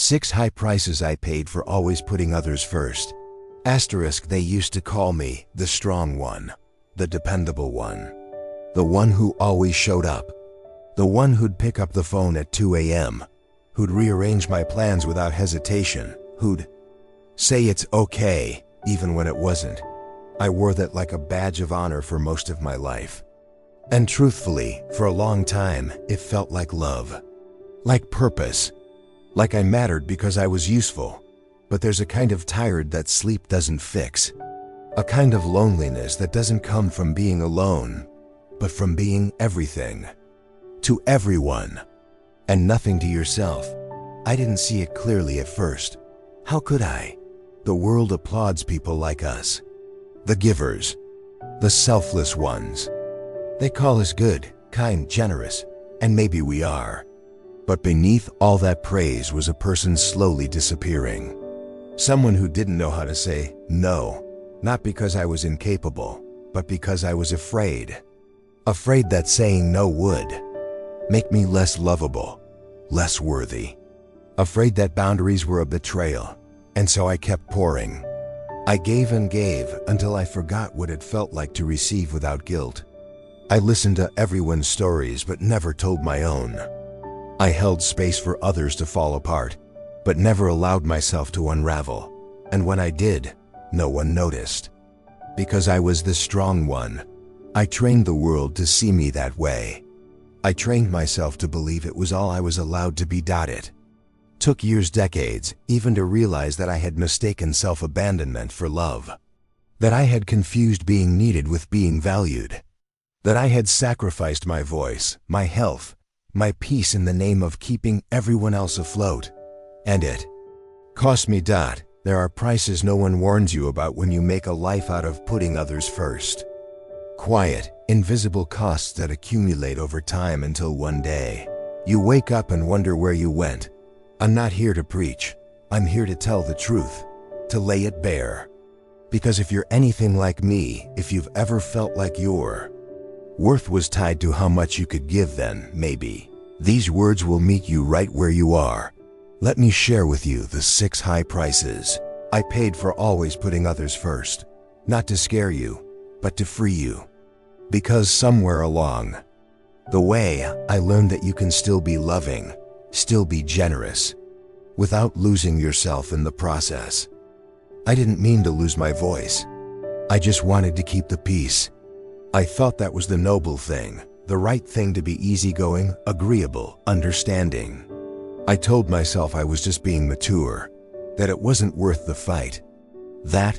6 high prices I paid for always putting others first. Asterisk, they used to call me the strong one, the dependable one, the one who always showed up, the one who'd pick up the phone at 2 a.m., who'd rearrange my plans without hesitation, who'd say it's okay even when it wasn't. I wore that like a badge of honor for most of my life. And truthfully, for a long time, it felt like love, like purpose, like I mattered because I was useful. But there's a kind of tired that sleep doesn't fix, a kind of loneliness that doesn't come from being alone, but from being everything to everyone and nothing to yourself. I didn't see it clearly at first. How could I? The world applauds people like us, the givers, the selfless ones. They call us good, kind, generous, and maybe we are. But beneath all that praise was a person slowly disappearing. Someone who didn't know how to say no, not because I was incapable, but because I was afraid. Afraid that saying no would make me less lovable, less worthy. Afraid that boundaries were a betrayal, and so I kept pouring. I gave and gave until I forgot what it felt like to receive without guilt. I listened to everyone's stories but never told my own. I held space for others to fall apart, but never allowed myself to unravel. And when I did, no one noticed. Because I was the strong one, I trained the world to see me that way. I trained myself to believe it was all I was allowed to be. It took years, decades, even to realize that I had mistaken self-abandonment for love. That I had confused being needed with being valued. That I had sacrificed my voice, my health, my peace in the name of keeping everyone else afloat. And it cost me. There are prices no one warns you about when you make a life out of putting others first. Quiet, invisible costs that accumulate over time until one day you wake up and wonder where you went. I'm not here to preach. I'm here to tell the truth, to lay it bare. Because if you're anything like me, if you've ever felt like your worth was tied to how much you could give, then maybe these words will meet you right where you are. Let me share with you the 6 high prices I paid for always putting others first. Not to scare you, but to free you. Because somewhere along the way, I learned that you can still be loving, still be generous, without losing yourself in the process. I didn't mean to lose my voice. I just wanted to keep the peace. I thought that was the noble thing, the right thing, to be easygoing, agreeable, understanding. I told myself I was just being mature, that it wasn't worth the fight, that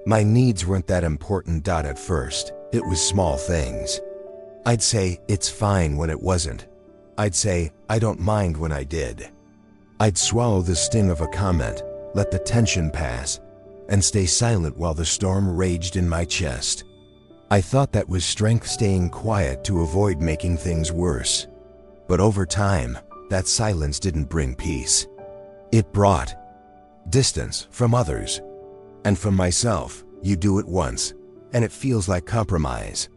my needs weren't that important. At first, it was small things. I'd say, it's fine, when it wasn't. I'd say, I don't mind, when I did. I'd swallow the sting of a comment, let the tension pass, and stay silent while the storm raged in my chest. I thought that was strength, staying quiet to avoid making things worse. But over time, that silence didn't bring peace. It brought distance from others and from myself. You do it once, and it feels like compromise.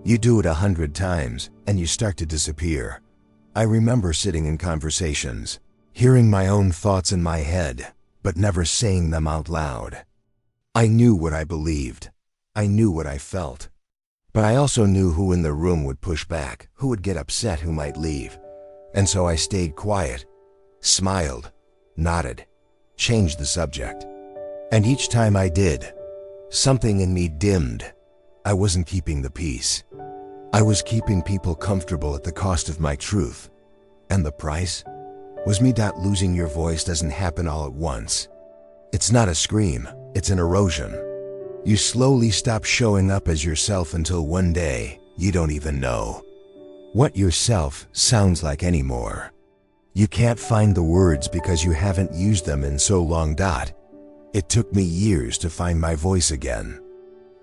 You do it 100 times, and you start to disappear. I remember sitting in conversations, hearing my own thoughts in my head, but never saying them out loud. I knew what I believed. I knew what I felt. But I also knew who in the room would push back, who would get upset, who might leave. And so I stayed quiet, smiled, nodded, changed the subject. And each time I did, something in me dimmed. I wasn't keeping the peace. I was keeping people comfortable at the cost of my truth. And the price was me. Losing your voice doesn't happen all at once. It's not a scream, it's an erosion. You slowly stop showing up as yourself until one day, you don't even know what yourself sounds like anymore. You can't find the words because you haven't used them in so long. It took me years to find my voice again,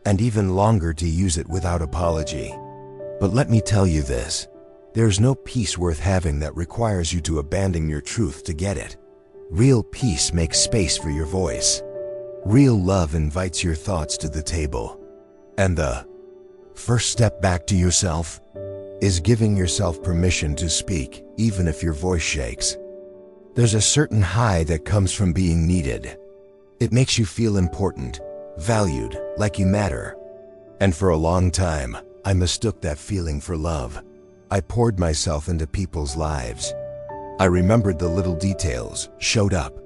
and even longer to use it without apology. But let me tell you this, there's no peace worth having that requires you to abandon your truth to get it. Real peace makes space for your voice. Real love invites your thoughts to the table. And the first step back to yourself is giving yourself permission to speak, even if your voice shakes. There's a certain high that comes from being needed. It makes you feel important, valued, like you matter. And for a long time, I mistook that feeling for love. I poured myself into people's lives. I remembered the little details, showed up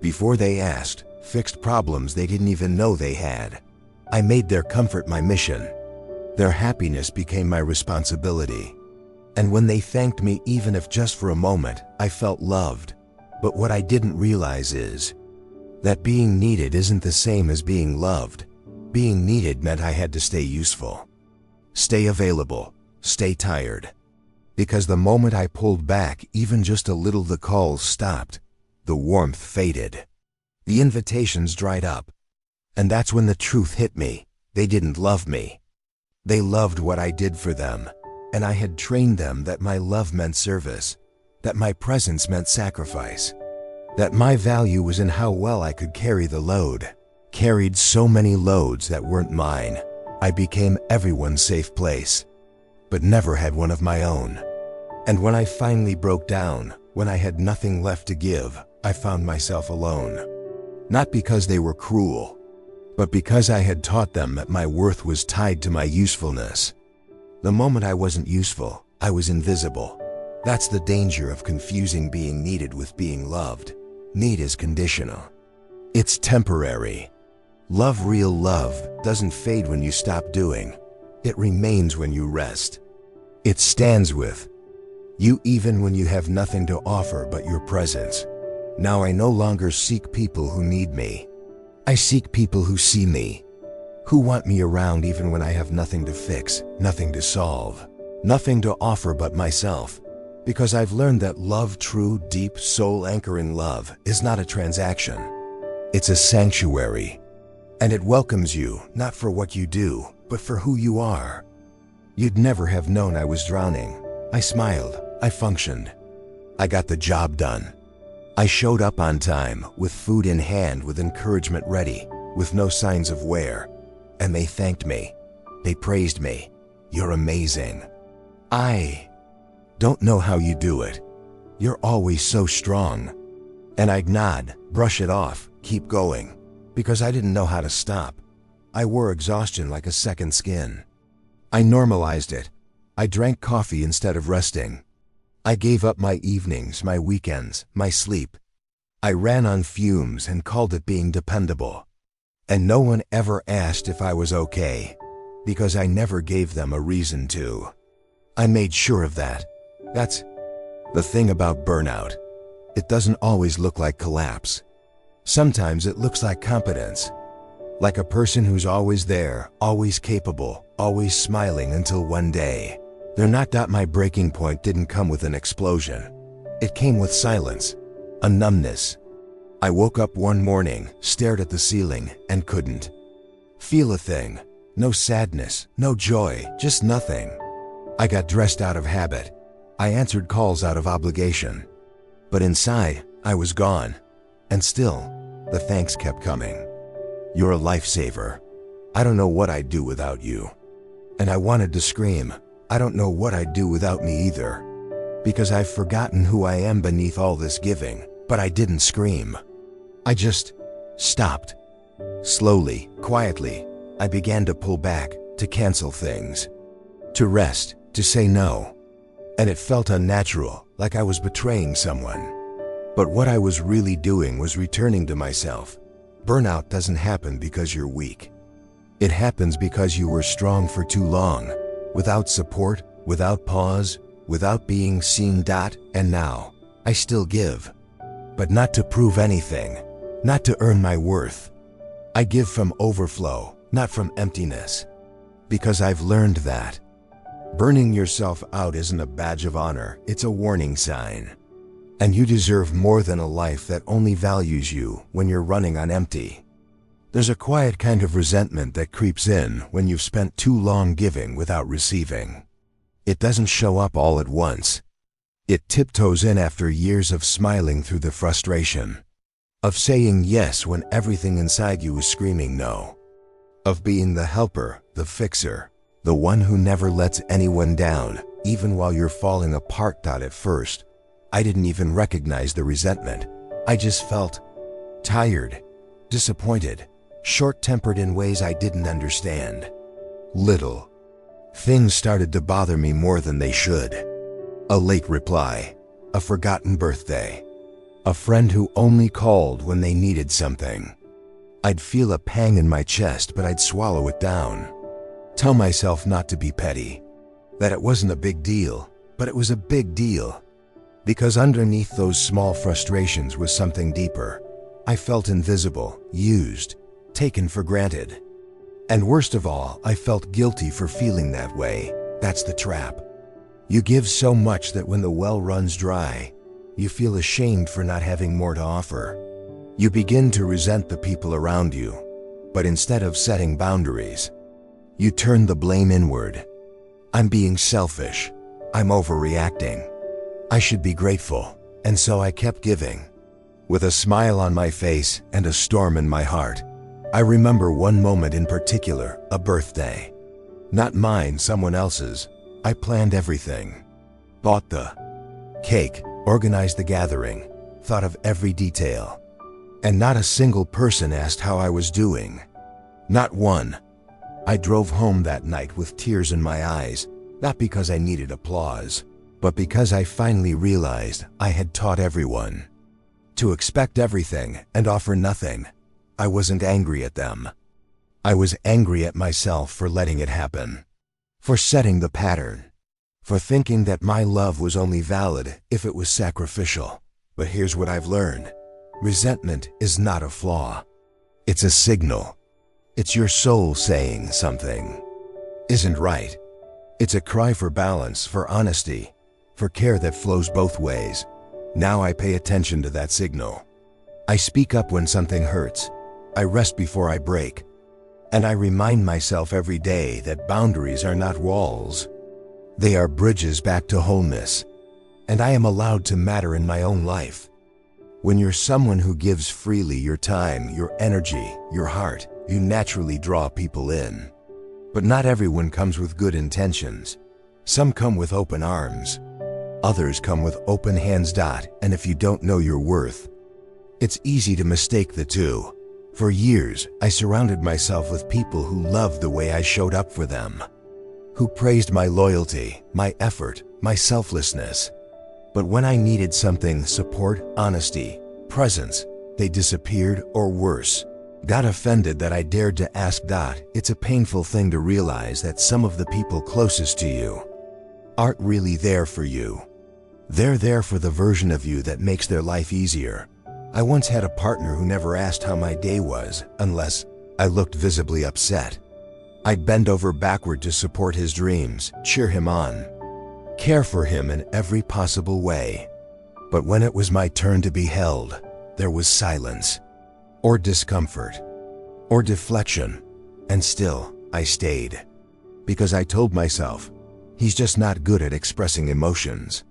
before they asked, fixed problems they didn't even know they had. I made their comfort my mission. Their happiness became my responsibility. And when they thanked me, even if just for a moment, I felt loved. But what I didn't realize is that being needed isn't the same as being loved. Being needed meant I had to stay useful, stay available, stay tired. Because the moment I pulled back, even just a little, the calls stopped. The warmth faded. The invitations dried up. And that's when the truth hit me. They didn't love me. They loved what I did for them. And I had trained them that my love meant service, that my presence meant sacrifice, that my value was in how well I could carry the load. Carried so many loads that weren't mine. I became everyone's safe place, but never had one of my own. And when I finally broke down, when I had nothing left to give, I found myself alone. Not because they were cruel, but because I had taught them that my worth was tied to my usefulness. The moment I wasn't useful, I was invisible. That's the danger of confusing being needed with being loved. Need is conditional. It's temporary. Love, real love, doesn't fade when you stop doing. It remains when you rest. It stands with you even when you have nothing to offer but your presence. Now I no longer seek people who need me. I seek people who see me, who want me around even when I have nothing to fix, nothing to solve, nothing to offer but myself. Because I've learned that love, true, deep, soul-anchoring love, is not a transaction. It's a sanctuary. And it welcomes you, not for what you do, but for who you are. You'd never have known I was drowning. I smiled. I functioned. I got the job done. I showed up on time, with food in hand, with encouragement ready, with no signs of wear. And they thanked me. They praised me. You're amazing. I don't know how you do it. You're always so strong. And I'd nod, brush it off, keep going. Because I didn't know how to stop. I wore exhaustion like a second skin. I normalized it. I drank coffee instead of resting. I gave up my evenings, my weekends, my sleep. I ran on fumes and called it being dependable. And no one ever asked if I was okay, because I never gave them a reason to. I made sure of that. That's the thing about burnout. It doesn't always look like collapse. Sometimes it looks like competence. Like a person who's always there, always capable, always smiling until one day they're not. My breaking point didn't come with an explosion. It came with silence, a numbness. I woke up one morning, stared at the ceiling, and couldn't feel a thing. No sadness, no joy, just nothing. I got dressed out of habit. I answered calls out of obligation. But inside, I was gone. And still, the thanks kept coming. You're a lifesaver. I don't know what I'd do without you. And I wanted to scream, I don't know what I'd do without me either. Because I've forgotten who I am beneath all this giving, but I didn't scream. I just stopped. Slowly, quietly, I began to pull back, to cancel things, to rest, to say no. And it felt unnatural, like I was betraying someone. But what I was really doing was returning to myself. Burnout doesn't happen because you're weak. It happens because you were strong for too long, without support, without pause, without being seen. And now, I still give. But not to prove anything, not to earn my worth. I give from overflow, not from emptiness. Because I've learned that burning yourself out isn't a badge of honor, it's a warning sign. And you deserve more than a life that only values you when you're running on empty. There's a quiet kind of resentment that creeps in when you've spent too long giving without receiving. It doesn't show up all at once. It tiptoes in after years of smiling through the frustration, of saying yes when everything inside you is screaming no, of being the helper, the fixer, the one who never lets anyone down, even while you're falling apart. At first, I didn't even recognize the resentment. I just felt tired, disappointed, short-tempered in ways I didn't understand. Little things started to bother me more than they should. A late reply, a forgotten birthday, a friend who only called when they needed something. I'd feel a pang in my chest, but I'd swallow it down. Tell myself not to be petty, that it wasn't a big deal, but it was a big deal. Because underneath those small frustrations was something deeper. I felt invisible, used, taken for granted. And worst of all, I felt guilty for feeling that way. That's the trap. You give so much that when the well runs dry, you feel ashamed for not having more to offer. You begin to resent the people around you, but instead of setting boundaries, you turn the blame inward. I'm being selfish. I'm overreacting. I should be grateful. And so I kept giving. With a smile on my face and a storm in my heart. I remember one moment in particular, a birthday. Not mine, someone else's. I planned everything. Bought the cake, organized the gathering, thought of every detail. And not a single person asked how I was doing. Not one. I drove home that night with tears in my eyes, not because I needed applause, but because I finally realized I had taught everyone to expect everything and offer nothing. I wasn't angry at them. I was angry at myself for letting it happen, for setting the pattern, for thinking that my love was only valid if it was sacrificial. But here's what I've learned. Resentment is not a flaw. It's a signal. It's your soul saying something isn't right. It's a cry for balance, for honesty, for care that flows both ways. Now I pay attention to that signal. I speak up when something hurts. I rest before I break. And I remind myself every day that boundaries are not walls. They are bridges back to wholeness. And I am allowed to matter in my own life. When you're someone who gives freely your time, your energy, your heart, you naturally draw people in. But not everyone comes with good intentions. Some come with open arms. Others come with open hands. And if you don't know your worth, it's easy to mistake the two. For years, I surrounded myself with people who loved the way I showed up for them, who praised my loyalty, my effort, my selflessness. But when I needed something, support, honesty, presence, they disappeared or worse, got offended that I dared to ask. It's a painful thing to realize that some of the people closest to you aren't really there for you. They're there for the version of you that makes their life easier. I once had a partner who never asked how my day was unless I looked visibly upset. I'd bend over backward to support his dreams, cheer him on, care for him in every possible way. But when it was my turn to be held, there was silence, or discomfort, or deflection. And still, I stayed. Because I told myself, he's just not good at expressing emotions.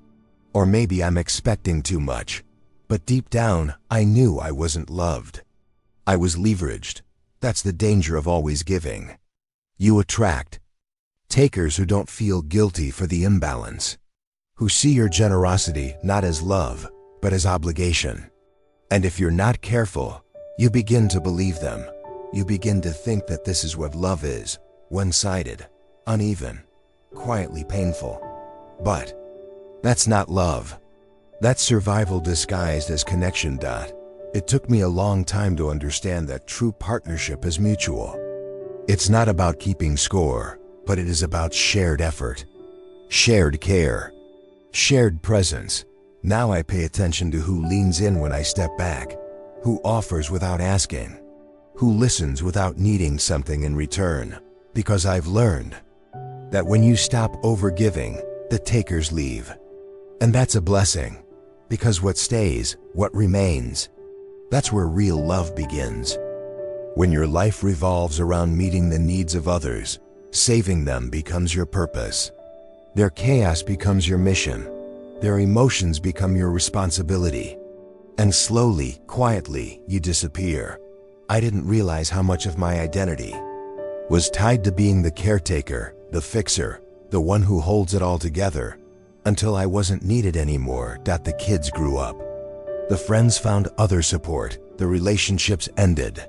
Or maybe I'm expecting too much. But deep down, I knew I wasn't loved. I was leveraged. That's the danger of always giving. You attract takers who don't feel guilty for the imbalance, who see your generosity not as love, but as obligation. And if you're not careful, you begin to believe them. You begin to think that this is what love is, one-sided, uneven, quietly painful. But that's not love. That's survival disguised as connection. It took me a long time to understand that true partnership is mutual. It's not about keeping score, but it is about shared effort, shared care, shared presence. Now I pay attention to who leans in when I step back, who offers without asking, who listens without needing something in return. Because I've learned that when you stop overgiving, the takers leave. And that's a blessing, because what stays, what remains, that's where real love begins. When your life revolves around meeting the needs of others, saving them becomes your purpose. Their chaos becomes your mission. Their emotions become your responsibility. And slowly, quietly, you disappear. I didn't realize how much of my identity was tied to being the caretaker, the fixer, the one who holds it all together, until I wasn't needed anymore. The kids grew up. The friends found other support. The relationships ended.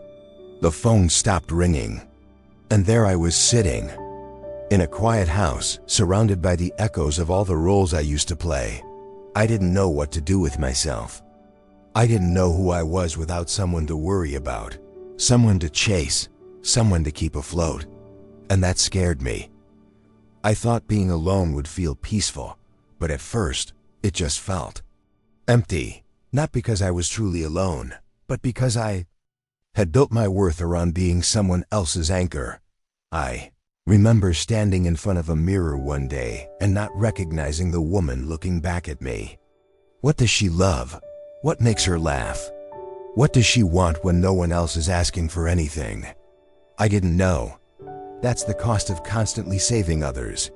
The phone stopped ringing. And there I was sitting in a quiet house, surrounded by the echoes of all the roles I used to play. I didn't know what to do with myself. I didn't know who I was without someone to worry about, someone to chase, someone to keep afloat. And that scared me. I thought being alone would feel peaceful, but at first, it just felt empty. Not because I was truly alone, but because I had built my worth around being someone else's anchor. I remember standing in front of a mirror one day and not recognizing the woman looking back at me. What does she love? What makes her laugh? What does she want when no one else is asking for anything? I didn't know. That's the cost of constantly saving others.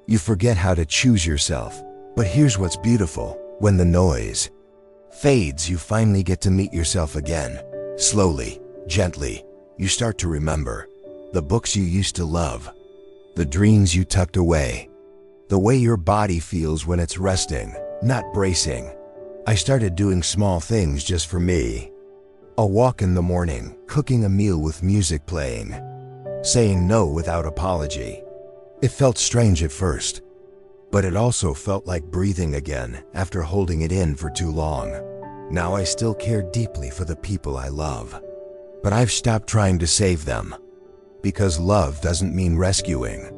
You forget how to choose yourself. But here's what's beautiful. When the noise fades, you finally get to meet yourself again. Slowly, gently, you start to remember the books you used to love, the dreams you tucked away, the way your body feels when it's resting, not bracing. I started doing small things just for me. A walk in the morning, cooking a meal with music playing, saying no without apology. It felt strange at first, but it also felt like breathing again after holding it in for too long. Now I still care deeply for the people I love, but I've stopped trying to save them. Because love doesn't mean rescuing.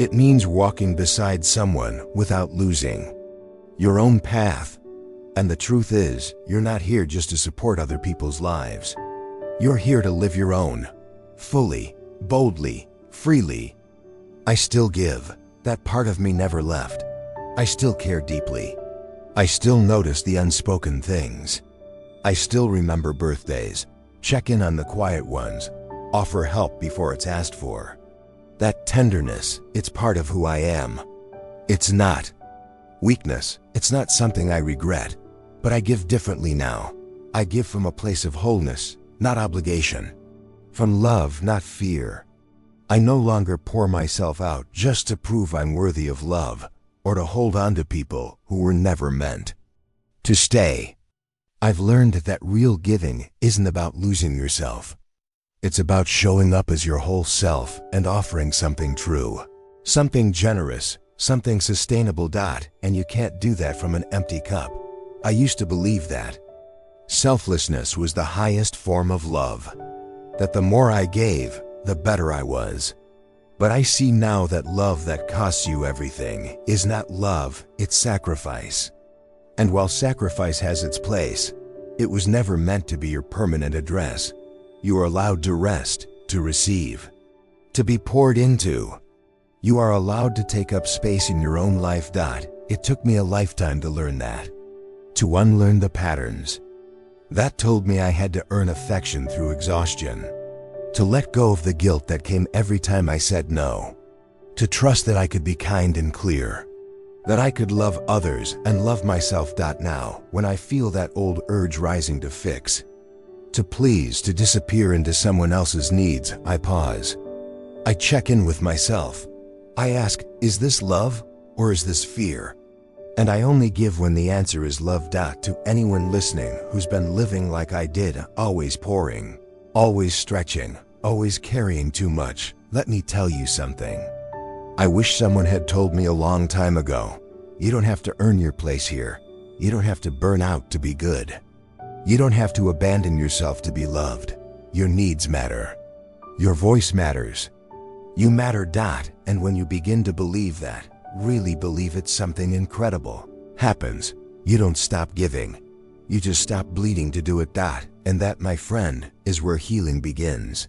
It means walking beside someone without losing your own path. And the truth is, you're not here just to support other people's lives. You're here to live your own, fully, boldly, freely. I still give. That part of me never left. I still care deeply. I still notice the unspoken things. I still remember birthdays, check in on the quiet ones, offer help before it's asked for. That tenderness, it's part of who I am. It's not weakness. It's not something I regret. But I give differently now. I give from a place of wholeness, not obligation. From love, not fear. I no longer pour myself out just to prove I'm worthy of love, or to hold on to people who were never meant to stay. I've learned that real giving isn't about losing yourself. It's about showing up as your whole self and offering something true, something generous, something sustainable. And you can't do that from an empty cup. I used to believe that selflessness was the highest form of love, that the more I gave, the better I was. But I see now that love that costs you everything is not love, it's sacrifice. And while sacrifice has its place, it was never meant to be your permanent address. You are allowed to rest, to receive, to be poured into. You are allowed to take up space in your own life. It took me a lifetime to learn that, to unlearn the patterns that told me I had to earn affection through exhaustion, to let go of the guilt that came every time I said no, to trust that I could be kind and clear, that I could love others and love myself. Now, when I feel that old urge rising to fix, to please, to disappear into someone else's needs, I pause. I check in with myself. I ask, is this love or is this fear? And I only give when the answer is love. To anyone listening who's been living like I did, always pouring, always stretching, always carrying too much, let me tell you something. I wish someone had told me a long time ago. You don't have to earn your place here. You don't have to burn out to be good. You don't have to abandon yourself to be loved. Your needs matter. Your voice matters. You matter. And when you begin to believe that, really believe it, something incredible happens. You don't stop giving. You just stop bleeding to do it. And that, my friend, is where healing begins.